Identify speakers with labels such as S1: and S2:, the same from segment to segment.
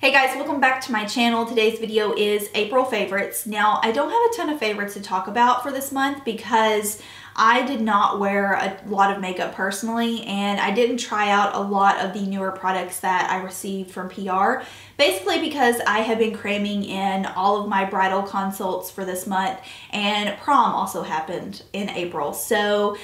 S1: Hey guys, welcome back to my channel. Today's video is April favorites. Now, I don't have a ton of favorites to talk about for this month because I did not wear a lot of makeup personally, and I didn't try out a lot of the newer products that I received from PR. Basically because I have been cramming in all of my bridal consults for this month, and prom also happened in April. So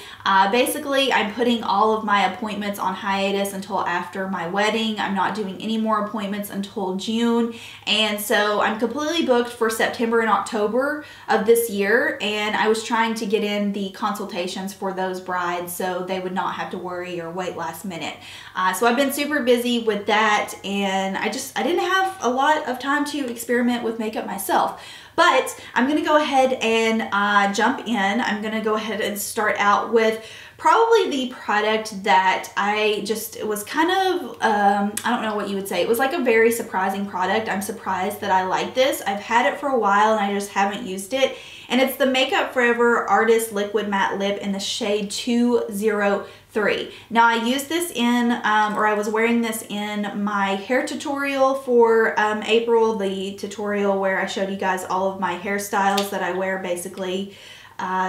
S1: basically I'm putting all of my appointments on hiatus until after my wedding. I'm not doing any more appointments until June, and so I'm completely booked for September and October of this year, and I was trying to get in the consultations for those brides so they would not have to worry or wait last minute. So I've been super busy with that, and I didn't have a lot of time to experiment with makeup myself. But I'm gonna go ahead and jump in. I'm gonna go ahead and start out with probably the product that it was kind of, I don't know what you would say. It was like a very surprising product. I'm surprised that I like this. I've had it for a while and I just haven't used it. And it's the Makeup Forever Artist Liquid Matte Lip in the shade 203. Now I used this in, or I was wearing this in my hair tutorial for April, the tutorial where I showed you guys all of my hairstyles that I wear basically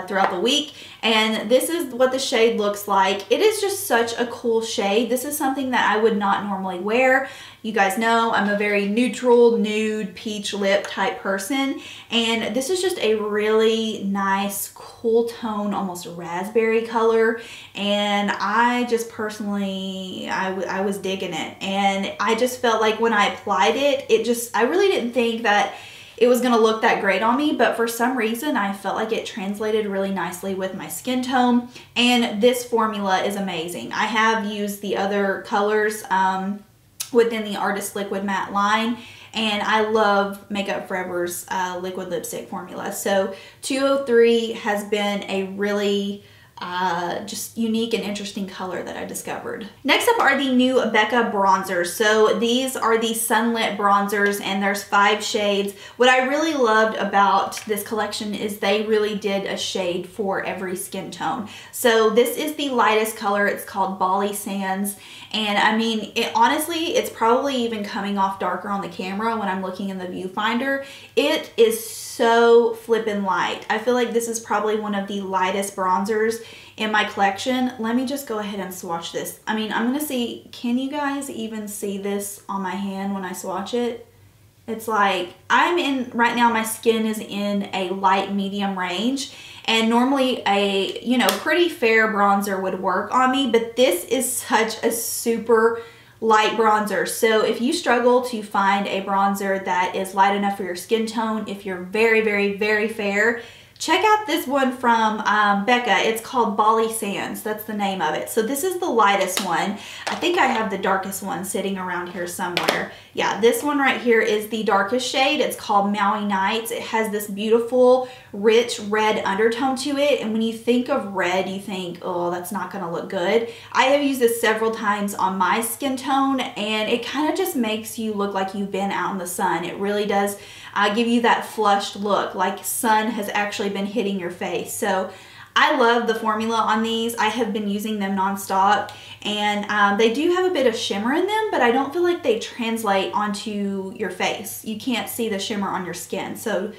S1: throughout the week, and this is what the shade looks like. It is just such a cool shade. This is something that I would not normally wear. You guys know I'm a very neutral, nude, peach lip type person, and this is just a really nice, cool tone, almost raspberry color, and I just personally, I was digging it, and I just felt like when I applied it, I really didn't think that it was gonna look that great on me, but for some reason I felt like it translated really nicely with my skin tone, and this formula is amazing. I have used the other colors within the Artist Liquid Matte line, and I love Makeup Forever's liquid lipstick formula. So 203 has been a really just unique and interesting color that I discovered. Next up are the new Becca bronzers. So these are the Sunlit bronzers, and there's 5 shades. What I really loved about this collection is they really did a shade for every skin tone. So this is the lightest color. It's called Bali Sands. And I mean, honestly, it's probably even coming off darker on the camera when I'm looking in the viewfinder. It is so flippin' light. I feel like this is probably one of the lightest bronzers in my collection. Let me just go ahead and swatch this. I mean, I'm gonna see, can you guys even see this on my hand when I swatch it? It's like, right now my skin is in a light medium range, and normally a, you know, pretty fair bronzer would work on me, but this is such a super light bronzer. So if you struggle to find a bronzer that is light enough for your skin tone, if you're very, very, very fair, check out this one from Becca. It's called Bali Sands. That's the name of it. So this is the lightest one. I think I have the darkest one sitting around here somewhere. Yeah, this one right here is the darkest shade. It's called Maui Nights. It has this beautiful, rich red undertone to it. And when you think of red, you think, oh, that's not gonna look good. I have used this several times on my skin tone, and it kind of just makes you look like you've been out in the sun. It really does give you that flushed look, like sun has actually been hitting your face. So I love the formula on these. I have been using them nonstop, and they do have a bit of shimmer in them, but I don't feel like they translate onto your face. You can't see the shimmer on your skin. So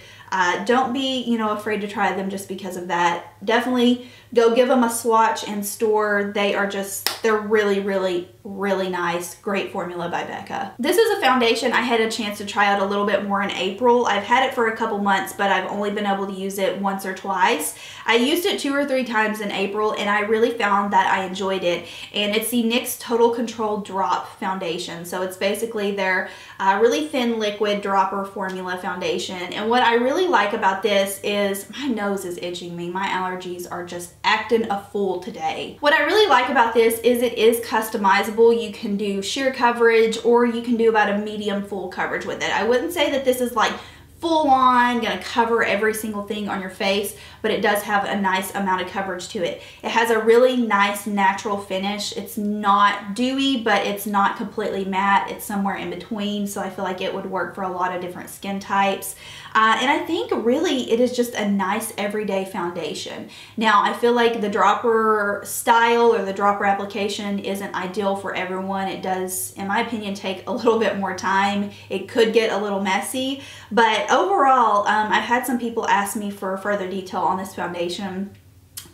S1: don't be, you know, afraid to try them just because of that. Definitely go give them a swatch in store. They're really, really, really nice. Great formula by Becca. This is a foundation I had a chance to try out a little bit more in April. I've had it for a couple months, but I've only been able to use it once or twice. I used it 2 or 3 times in April, and I really found that I enjoyed it. And it's the NYX Total Control Drop Foundation. So it's basically their really thin liquid dropper formula foundation. And what I really like about this is my nose is itching me. My allergies are just acting a fool today. What I really like about this is it is customizable. You can do sheer coverage, or you can do about a medium full coverage with it. I wouldn't say that this is like full on gonna cover every single thing on your face, but it does have a nice amount of coverage to it. It has a really nice natural finish. It's not dewy, but it's not completely matte. It's somewhere in between, so I feel like it would work for a lot of different skin types. And I think really it is just a nice everyday foundation. Now, I feel like the dropper style or the dropper application isn't ideal for everyone. It does, in my opinion, take a little bit more time. It could get a little messy, but overall, I've had some people ask me for further detail on this foundation.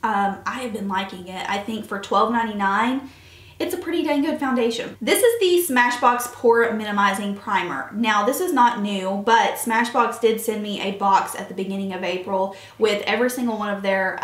S1: I have been liking it. I think for $12.99, it's a pretty dang good foundation. This is the Smashbox Pore Minimizing Primer. Now, this is not new, but Smashbox did send me a box at the beginning of April with every single one of their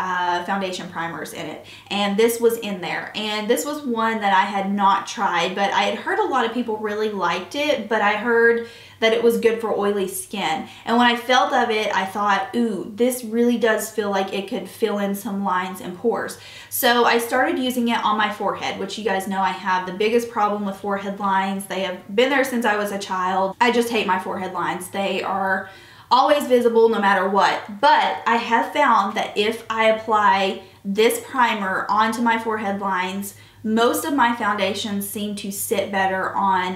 S1: foundation primers in it. And this was in there. And this was one that I had not tried, but I had heard a lot of people really liked it, but I heard that it was good for oily skin. And when I felt of it, I thought, ooh, this really does feel like it could fill in some lines and pores. So I started using it on my forehead, which you guys know I have the biggest problem with forehead lines. They have been there since I was a child. I just hate my forehead lines. They are always visible no matter what. But I have found that if I apply this primer onto my forehead lines, most of my foundations seem to sit better on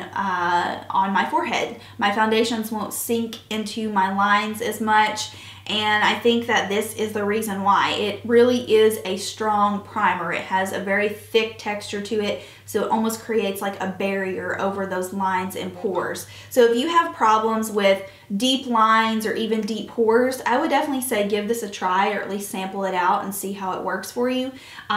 S1: my forehead. My foundations won't sink into my lines as much, and I think that this is the reason why. It really is a strong primer. It has a very thick texture to it, so it almost creates like a barrier over those lines and pores. So if you have problems with deep lines or even deep pores, I would definitely say give this a try, or at least sample it out and see how it works for you,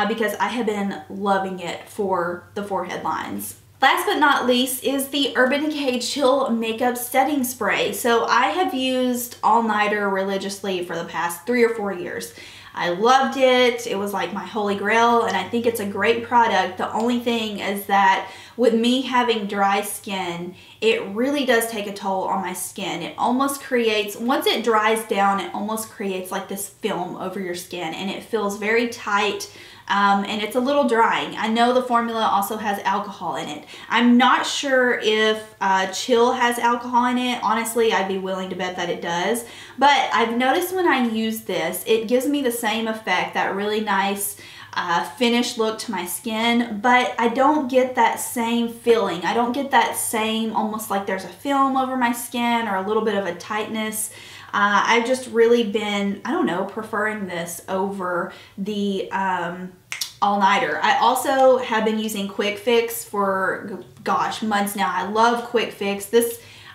S1: because I have been loving it for the forehead lines. Last but not least is the Urban Decay Chill Makeup Setting Spray. So I have used All Nighter religiously for the past 3 or 4 years. I loved it. It was like my holy grail, and I think it's a great product. The only thing is that with me having dry skin, it really does take a toll on my skin. It almost creates, once it dries down, it almost creates like this film over your skin, and it feels very tight. And it's a little drying. I know the formula also has alcohol in it. I'm not sure if Chill has alcohol in it. Honestly, I'd be willing to bet that it does. But I've noticed when I use this, it gives me the same effect, that really nice finished look to my skin, but I don't get that same feeling. I don't get that same, almost like there's a film over my skin or a little bit of a tightness. I've just really been, I don't know, preferring this over the All Nighter. I also have been using Quick Fix for, gosh, months now. I love Quick Fix.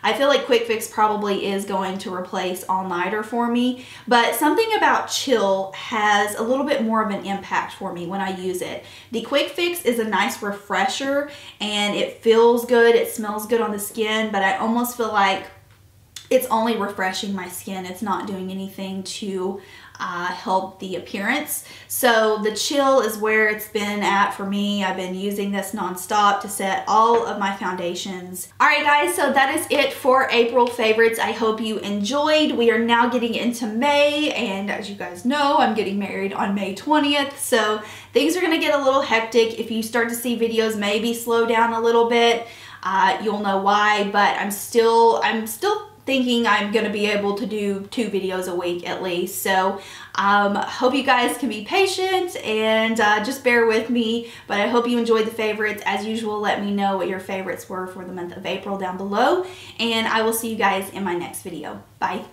S1: I feel like Quick Fix probably is going to replace All Nighter for me, but something about Chill has a little bit more of an impact for me when I use it. The Quick Fix is a nice refresher, and it feels good, it smells good on the skin, but I almost feel like it's only refreshing my skin. It's not doing anything to help the appearance. So the Chill is where it's been at for me. I've been using this nonstop to set all of my foundations. Alright guys, so that is it for April favorites. I hope you enjoyed. We are now getting into May, and as you guys know, I'm getting married on May 20th, so things are gonna get a little hectic. If you start to see videos maybe slow down a little bit, you'll know why, but I'm still thinking I'm gonna be able to do 2 videos a week at least. So hope you guys can be patient and just bear with me, but I hope you enjoyed the favorites. As usual, let me know what your favorites were for the month of April down below, and I will see you guys in my next video. Bye.